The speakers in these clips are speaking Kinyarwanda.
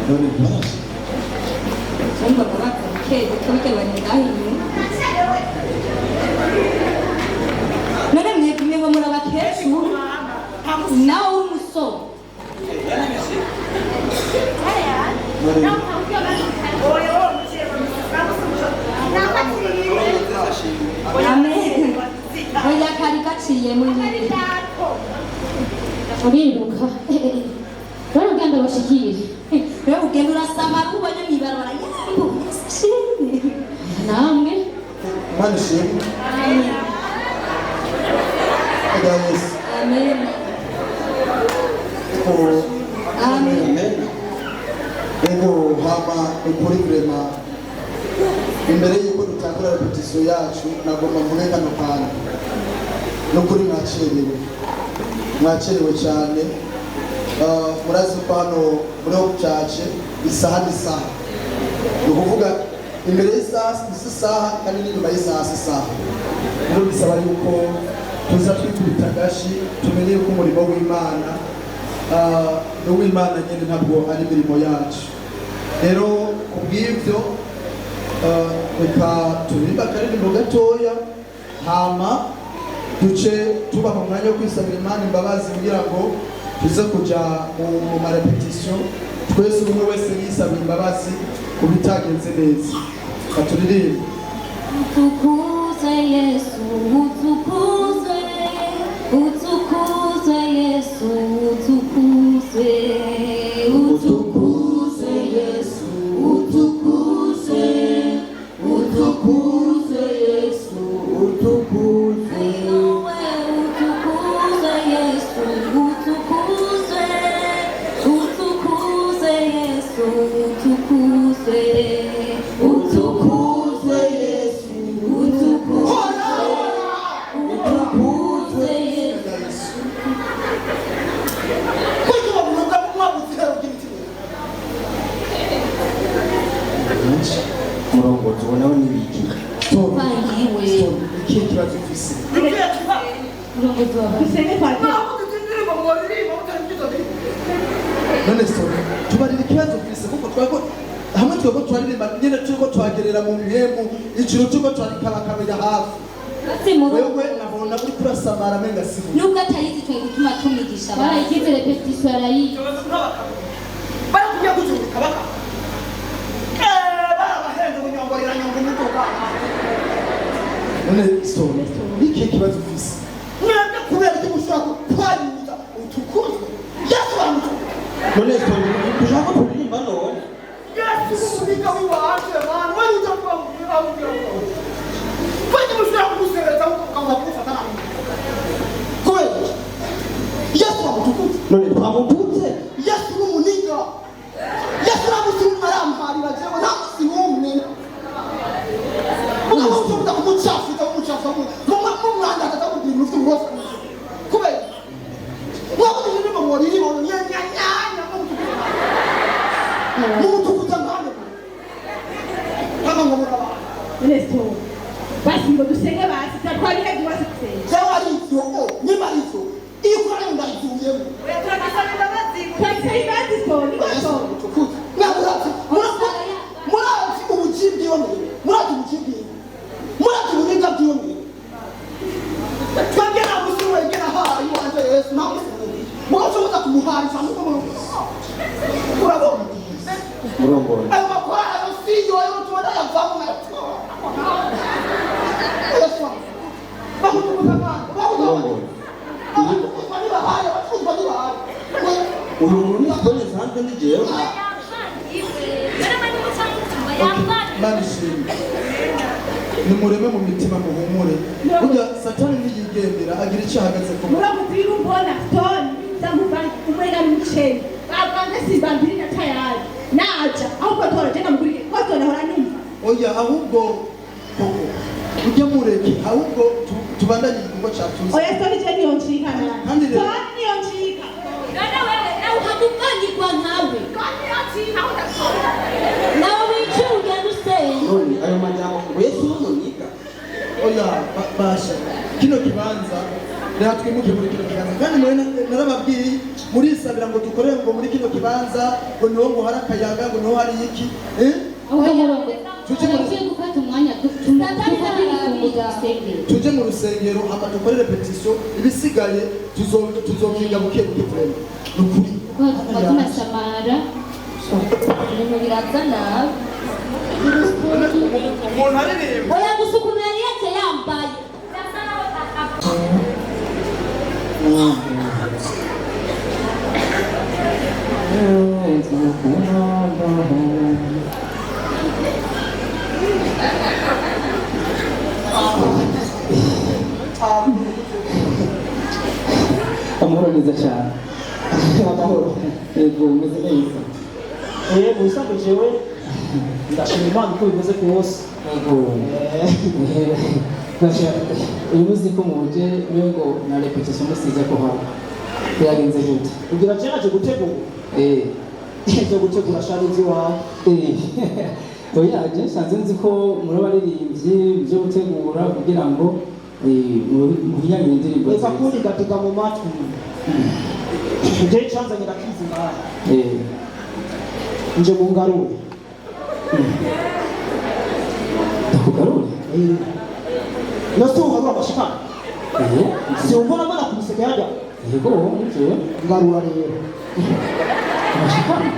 none barashi somba bakake kuke banengahi none mwebwe ngo murabakeshu nawe umuso amen oya kari kaciye muri uriruka rero ugenda bashikire rero ugenda urasamara ubonye mwibarabara yambo shimwe namwe mani shimwe amen amen ego hama ukuri vrema imbere yuko dutangura repetition yacu nagomba mvuge kano kantu nukuri mwacerewe cyane murazi ko hano muri Obucace isaha n'isaha ni ukuvuga imbere y'isaha kandi n'inyuma y'isaha rero bisaba yuko tuza twikubita agashi tumenye yuko umurimo w'Imana n'uw'Imana nyine ntabwo ari imirimo yacu rero kubw'ibyo reka turirimba akaririmbo gatoya hama duce tuba mu mwanya wo kwisabira Imana imbabazi kugira ngo tuze kuja mu marepetition twese umwe wese yisabira imbabazi ku bitagenze neza katuririmbe utukuze Yesu utukuze utukuze Yesu utukuze utukuze Yesu utukuze utukuze Yesu utukuze utukuze Yesu utukuze utukuze Yesu utukuze utukuze Yesu utukuze Yesu murongo tubonaho n'ibiki pangiwe ikihe kibazo ufise none story tubarira ikibazo ufise kuko twako hamwe twego twaririmba nyene turiko twagerera mu bihemu iciro turiko twarikabakabira hafi wewe nabona uri kurasamara menga simu nubwo atayizi twe gutuma tumigisha barayigize repetition yarayi bari kujya gucuruka baka barabahenze kunyongorera nyongo mutoka none story ikihe kibazo ufise mwebwe kubera iki mushaka kwanyuza utukuze yasobanutse none story dushaka kuririmba none yesu kubika wiwaje man wari utakuwa au kwani mushaka kusereza ukanga kufatana kweli yesu amutukuze none twamututse yesu n'umuninga yesu namusimu arampari bajewe namusimumwe unamutukuza kumuchafuza mumwanda akatakubwira umutwe wose kubera mwabuze ndimo mwori mo nyanyanya mutukuza ngane kama ngomora Resto. Basi ngo dusenge basi twari hagiye wasitse. Jawa ari cyo nyima ari cyo iyo kora ndayizuye Oya turakasana ndabazi. Twari bazi so ni so. tukuza ngabura murazi ubujibwi yone murazi ubujibwi murazi uburinga byone twagera musuwe gera ha iwanje Yesu namusuwe mugasoza kumuharisha muko urabona murongo ayo makora ayo siyo ayo tubona yavamu na Yesu bamutukuza murongo uyu muntu nibone sanzwe ndijewe manishimwe nimureme mu mitima muhumure burya satani niyigendera agira icyo ahagaze ku Muramutira umbona stone zamuvana umwega n'umuceri. Babanze simbambiri na tayari. Naja ahubwo tora tena mugurike ko tona hora numva. oya ahubwo koko ujya mureke ahubwo tubandanye igikorwa cyatuze Oya stone je niyo nchika na. Kandi rero- Stone niyo nchika. Dada wewe na uhadukanyirwa nkawe nawe wicaye ugenda usenga none ayo majambo ngo Yesu n'umuniga oya basha kino kibanza reka twimuke muri kino kibanza kandi mwe narababwiye murisabira ngo dukorere ngo muri kino kibanza ngo niho ngo hari akayaga ngo niho hari iki ahubwo murongo tugiye gufata umwanya tuje mu rusengero hama dukorere repetition ibisigaye tuzokinga buke buke vrema nukuri twatuma samara ibintu biraza nabi umuntu aririmba oya gusa ukuntu yari yaje yambaye amahoro neza cyane amahoro yego umeze neza mu bisanzwe jewe ndashima Imana uko bimeze kose yego uyu muzi ko muje ngo na repetition musize ko haba yagenze gute kugira je naje gutegura cyo gutegura shari iwawe oya je nsanze nzi ko muri abaririmbyi byo gutegura kugira ngo mu bijyanye n'indirimbo reka kundi gatega mu matwi je chanzanye ndakizi ngaha nje mu ngarure ndakugarure nasi uharura amashikana si umbona mbona kumuseka yajya yego nje ngarura rero amashikana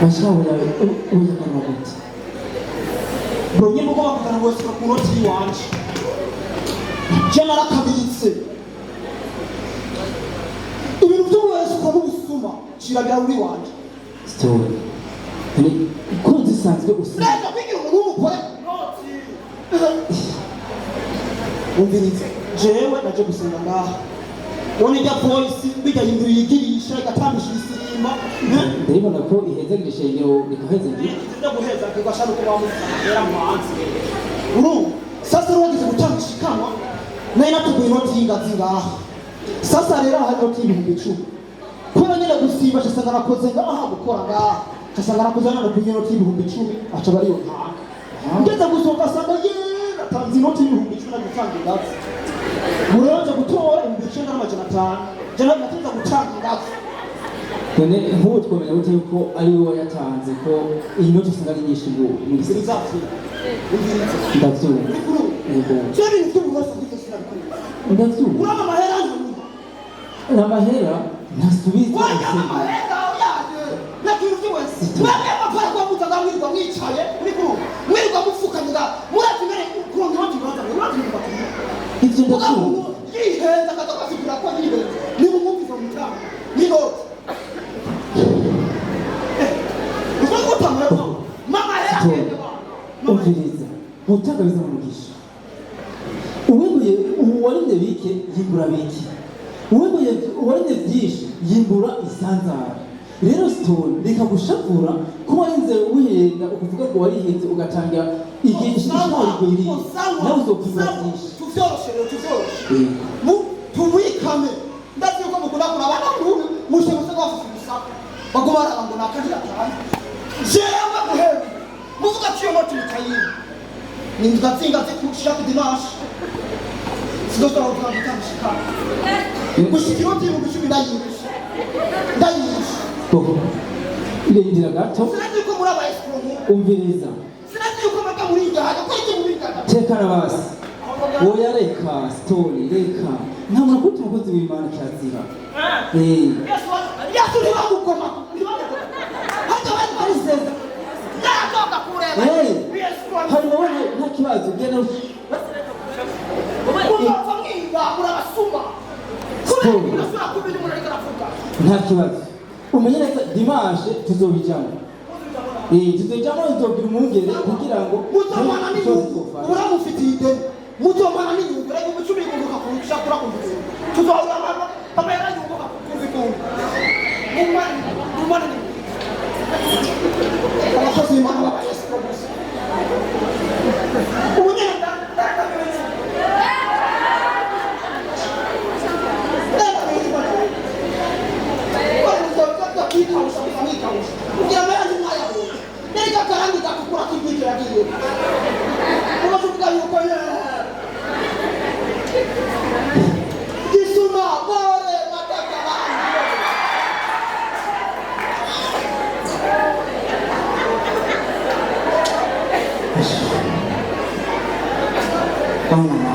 mashikana yawe uyakanwa gute bronye mugo bakana wese ku noti yiwanje je narakabitse ibintu byo wese ko n'ubusuma kirabira uri wanje story ni ko zisanzwe usanga neza kwigira umuntu w'umukore umvirize jewe naje gusenga ngaha none ijya polisi bijya hindura yigirisha igatambisha isimba ndabona ko iheze igishengero rikaheze ngi no guheza kigashaka kuba mutera mwanzi sasa wagize gutangisha ikama nayo natuguye inoti y'ingazi ngaha sasa rero aha inoti y'ibihumbi 10 kubera nyine gusimba cyasanga nakoze ngaha gukora ngaha cyasanga nakoze none ku inoti y'ibihumbi 10 aca bari yo ngeze gusohoka sanga yera tanzi inoti y'ibihumbi 10 na gutanga ingazi muraje gutora ibihumbi 9,500 jana natinza gutanga ingazi none nk'ubu twemera gute yuko ari wowe yatanze ko iyi noti usanga ari nyinshi ngo mu gisiri zafi ndabyumva yego cyari ibyo bwose bw'isira bikuru ndabyumva urama mahera n'amahera ntasubiza wajya amahera yaje nakintu wese mwebwe mapara kwa mutaga mwirwa mwicaye uri kuru mwirwa mufukamira murati mbere kuronga abandi baza murati mbatumye ibyo ndabyumva yihenda katabasikira ko yihenda ni mu mwumvizo mutanga ni noti uko utamara mama hera umviriza utagabiza umugisha uwembuye uwarinde bike yimbura bike uwembuye uwarinde byinshi yimbura isanzara rero stone rikagushavura ko warinze wihenda ukuvuga ngo warihenze ugatanga igihe ishishikari nawe uzokwiba byinshi tuvyoroshe tubikame ndazi yuko mukunda kurabana n'ubu mushe musanga bafufisa bagoma ngo nakandi atanga jewe muhewe muvuga cyo noti mutayini ni ndatsinga zikushira ku dimanche sidosora ukandikashika gushikira noti mu bicumi ndayisha irengera gato sinzi ko muri abayesikomu umviriza sinzi yuko mata muri ngaha ko iki muri ngaha tekana basi woya reka story reka nta muntu kuti umukozi w'Imana cyazira Yesu ni wamukoma hata wewe alisema natoka kureba hari wowe nta kibazo genda umva mwinga urabasuma kuna sura kubiri muri karafuka nta kibazo umenye neza dimanche tuzobijamo tuzojamo nzobwira umwungere kugira ngo mutomana n'inyungu uramufitiye ideni mutomana n'inyungu reka umucumi yunguka kurusha kurakumvira tuzahura kama yaranyunguka kuzikunga mumana ni abakozi b'Imana b'abayesikomu umunyenda Kisuma, bora! bamwana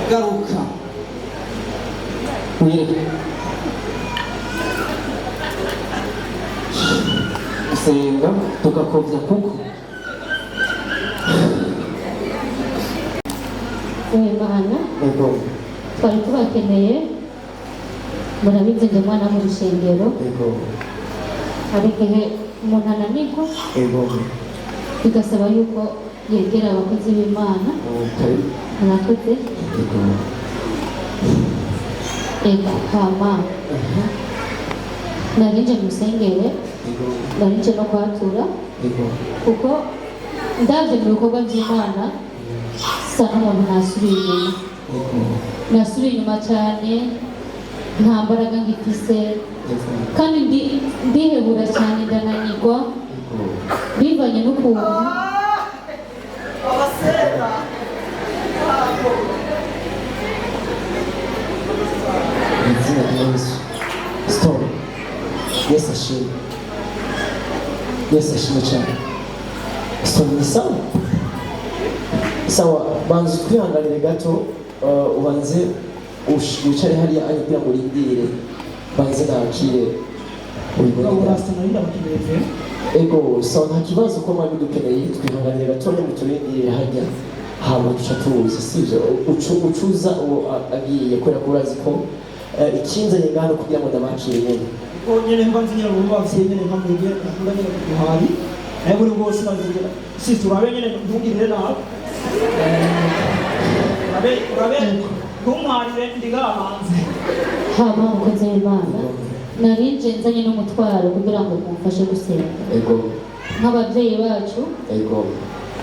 garuka uyereke gusenga tugakovya kuko Imana Ego. twari tubakeneye murabizi ndi umwana mu rusengero Ego. hari igihe umuntu ananirwa Ego. bigasaba yuko yegera abakozi b'Imana Okay. murakoze Ego. ego hama narinje mu rusengero Ego. narinje no kwatura Ego. kuko ndavye mu bikorwa by'Imana sa n'umuntu nasubiye inyuma Ego. nasubiye inyuma cyane nta mbaraga ngifise Ego. kandi ndihebura cyane ndananirwa Ego. bivanye n'ukuntu izina rya Yesu stop Yesu ashimwe Yesu ashimwe cyane stop ni sawa sawa banza twihanganire gato ubanze wicare hariya ari kugira ngo urindire banze nakire ego sawa nta kibazo ko mwari dukeneye twihanganire gatoya ngo turindire hajya hama duca tuzi sivyo ucuza uwo agiye kubera ko urazi ko ikinzanye ngano kugira ngo ndabakire nyene nyene mbanzi nyene ngo bavye nyene nkamwege nakunda nyene kuhari naye buri bwose bazigera si turabe nyene ntugirire nawe urabe ntumwarire ndigahanze hama umukozi w'Imana narinje nzanye n'umutwaro kugira ngo mumfashe gusenga Ego. nk'ababyeyi bacu Ego.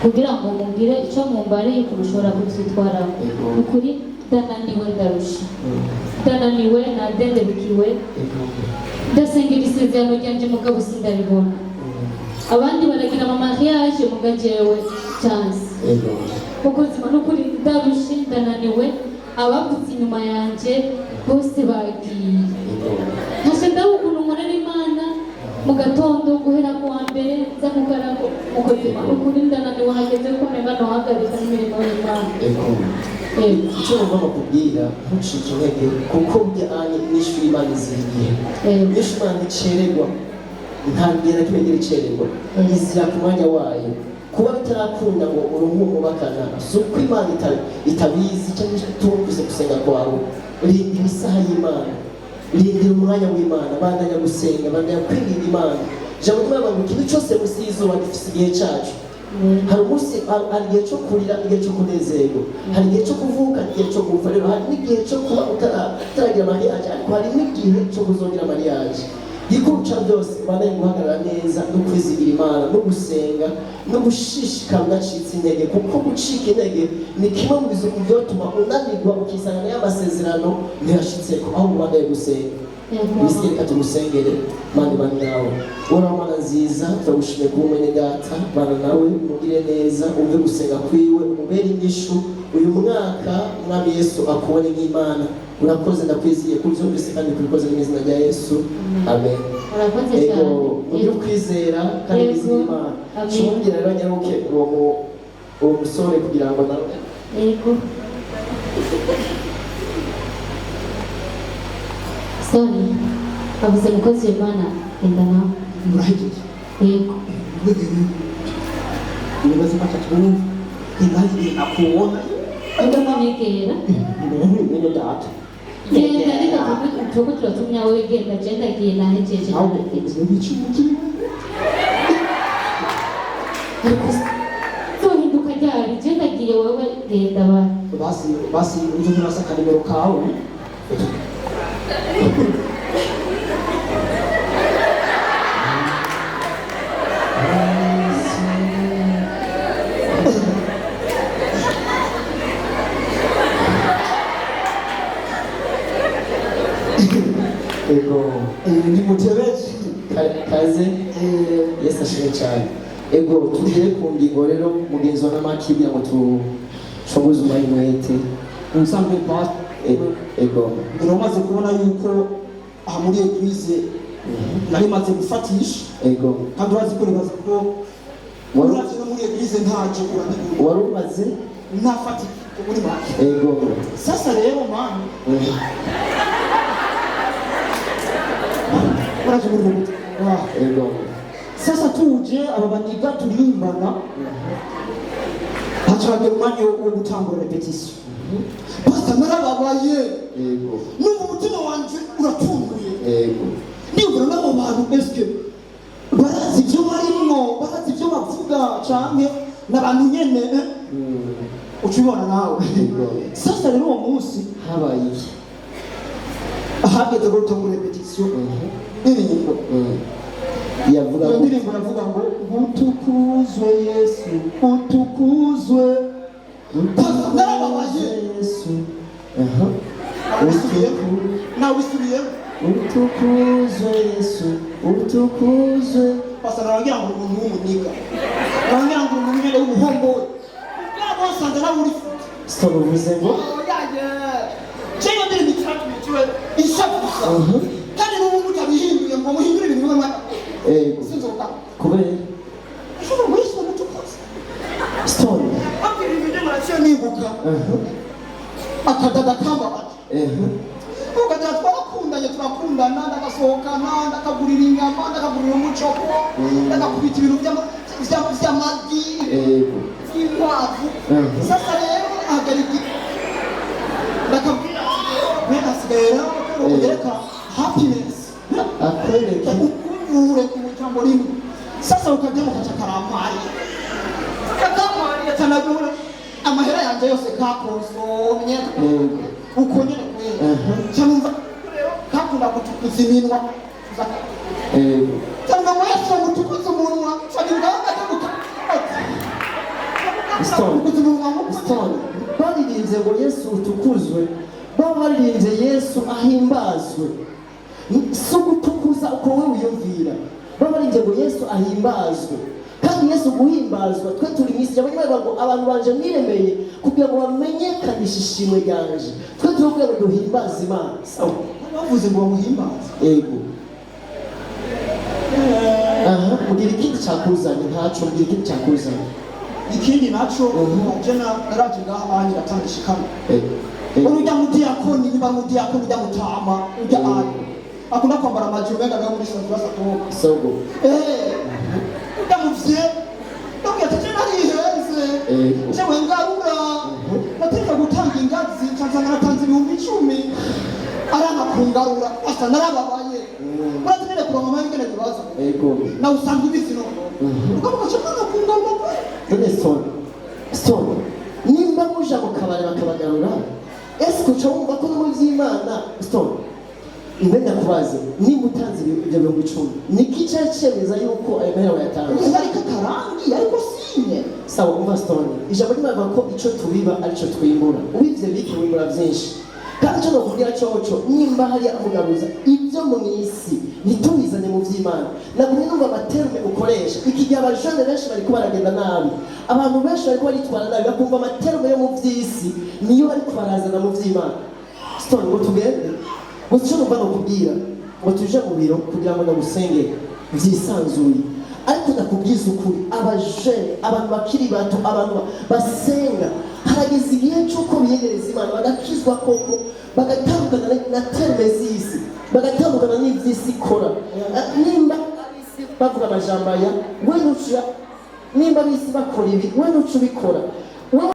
kugira ngo mugire icyo mumbariye mushobora kubyitwaramo Ego. ukuri ndananiwe ndarusha ndananiwe nadendebukiwe Ego. ndasengera isezerano ryanje mugabo sindaribona abandi baragira amamariage muga jewe chance Ego. ubuzima n'ukuri ndarushe ndananiwe abavutse inyuma yanje bose bagiye Ego. ntashe ndabukunda umunara Imana mu gatondo guhera ku wa mbere nza kugarago ubuzima n'ukuri ndananiwe hageze ko mpega nohagarika n'imirimo y'Imana Ego. Icyo ngomba bakubwira ntucike intege kuko byanye n'ishuri Imana izigiye n'ishuri Imana icererwa ntangera kimegera icererwa izira ku mwanya wayo kuba bitarakunda ngo uruhu mubakana si uko Imana itabizi cyangwa itumvise gusenga kwawe rindira isaha y'Imana rindira umwanya w'Imana bandanya gusenga bandanya kwinginga Imana jambo ry'Imana ngo ikintu cyose munsi y'izuba gifise igihe cyacu hari umunsi hari igihe cyo kurira igihe cyo kunezerwa hari igihe cyo kuvuka igihe cyo gupfa rero hari n'igihe cyo kuba utaragira mariage ariko hari n'igihe cyo kuzongera mariage gikuca byose bandanye guhagarara neza no kwizigira Imana no gusenga no gushishikara udacitse intege kuko gucika intege ni kimwe mu bizuku byotuma unanirwa ukisanga y'amasezerano ntiyashitseko aho ubandanye gusenga Misiri kati musengere mani bani nawe ura mana nziza turagushimiye kuba umene data bana nawe mugire neza umve gusenga kwiwe umubere inyishu uyu mwaka mwami Yesu akubone nk'Imana urakoze ndakwiziye kubyumvise kandi kubikoze mu izina rya Yesu amen urakoze ego cyane ujye kwizera kandi bizima Imana shungira rero nyaruke uwo musore kugira ngo nawe yego Soni, avuze umukozi w'Imana enda nawe murahejeje yego nibaza bakatubona ingazi akuona enda mwegera nene data genda reka tuko turatumya wowe genda genda giye nahejeje ahubwo ubicuki zohinduka ryari genda giye wowe genda ba basi uzo turasaka nimero kawe ego ni mutebeje kaze Yesu ashimwe cyane ego tugere ku ngingo rero mugenzi wa namaki kugira ngo tushoboze umwete ubusanzwe ego uramaze kubona yuko aha muri eglise nari maze gufatisha ego kandi urazi ko nibaza ko uravye no muri eglise ntaje urabigura wari umaze ntafatika muri make ego sasa rero mani uraje muri mutu ego sasa tuje aba baniga turimbana hacabagera umwanya wo gutangura repetition basta narababaye ego numva umutima wanje uratunguye ego nibura n'abo bantu eske barazi ibyo barimwo barazi ibyo bavuga canke n'abantu nyene ukibona nawe sasa rero uwo munsi habaye iki ahageze ngo gutangura repetition indirimbo yavuga iyo ndirimbo iravuga ngo utukuzwe Yesu utukuzwe narababaye Yesu nawisubiye utukuzwe Yesu utukuzwe pasa narangira ngo umuntu w'umuniga narangira ngo umuntu nyene w'umuhombo ubwabo basanze nawe uri stop uvuze ngo cyangwa ndirimbo itaratumitiwe ishabuka kandi n'ubu mutabihinduye ngo muhindure ibintu bimwe ego sinzoka kubera ushobora guhisha umutukuzi stone abwira ibintu muracyo nibuka akadaga kambabaje ukajya turakundana ndagasohokana ndakagurira inyama ndakagurira umucoko ndakakubita ibintu by'amagi by'inkwavu sasa rero ahagarika ndakabwira mbega hasigaye rero ugereka happiness akwereka ukunyure ku jambo rimwe sasa ukajya mukaca karampari cyane amahera yanjye yose kakonsomye uko nyine cyangwa kakunda gutukuza iminwa cyangwa ngo Yesu gutukuza umunwa cyangwa ngagaruka Stone baririmbye ngo Yesu utukuzwe baririmbye Yesu ahimbazwe si gutukuza uko we wiyumvira baririmbye ngo Yesu ahimbazwe kandi Yesu guhimbazwa twe turi mu isi y'abanyamahanga ngo abantu banje mwiremeye kugira ngo bamenyekanishe ishimwe ryanje twe tuvuga ngo duhimbaze Imana sawa bavuze ngo bamuhimbaze ego mugira ikindi cyakuzanye ntaco mugira ikindi cyakuzanye ikindi naco jena naraje ngaha banyi gatandisha kamwe urujya mu diakoni niba mu diakoni ujya mutama ujya ari akunda kwambara amajipo mega ngaho muri sanzu basatoka sogo ndamuvye ndabwira ati narihenze jewe ngarura nategeka gutanga ingazi nsanga natanze 10,000 aranga kungarura asa narababaye uratenere kuronka amahirwe n'ibibazo nawe usanga ubizi none ukavuga ko nta kungarura none Stone nimba muja mu kabari bakabagarura ese uca wumva ko no mu vy'Imana Stone mbe ndakubaze nimba utanze ibyo 10,000 niki cyari cyemeza yuko ayo mahera wayatanze ariko karangi ariko sinye sawa umva Stone ijambo ry'Imana ko ico tubiba arico twimbura ubivye biki wimbura byinshi kandi cyo nakubwira cyoco nimba hari amugaruza ibyo mu isi ntitubizane mu vy'Imana nagumye numva amaterme ukoresha iki gihe abajene benshi bariko baragenda nabi abantu benshi bariko baritwara nabi bakumva amaterme yo mu vy'isi niyo bariko barazana mu vy'Imana Stone ngo tugende ngo cyo numva nakubwira ngo tuje mu biro kugira ngo ndagusenge vyisanzuye ariko nakubwiza ukuri abajene abantu bakiri bato abantu basenga harageze igihe cy'uko biyegereza Imana bagakizwa koko bagatandukana na terme z'isi bagatandukana n'ivy'isi ikora nimba bavuga amajambo aya we nuca nimba bisi bakora ibi we nuca ubikora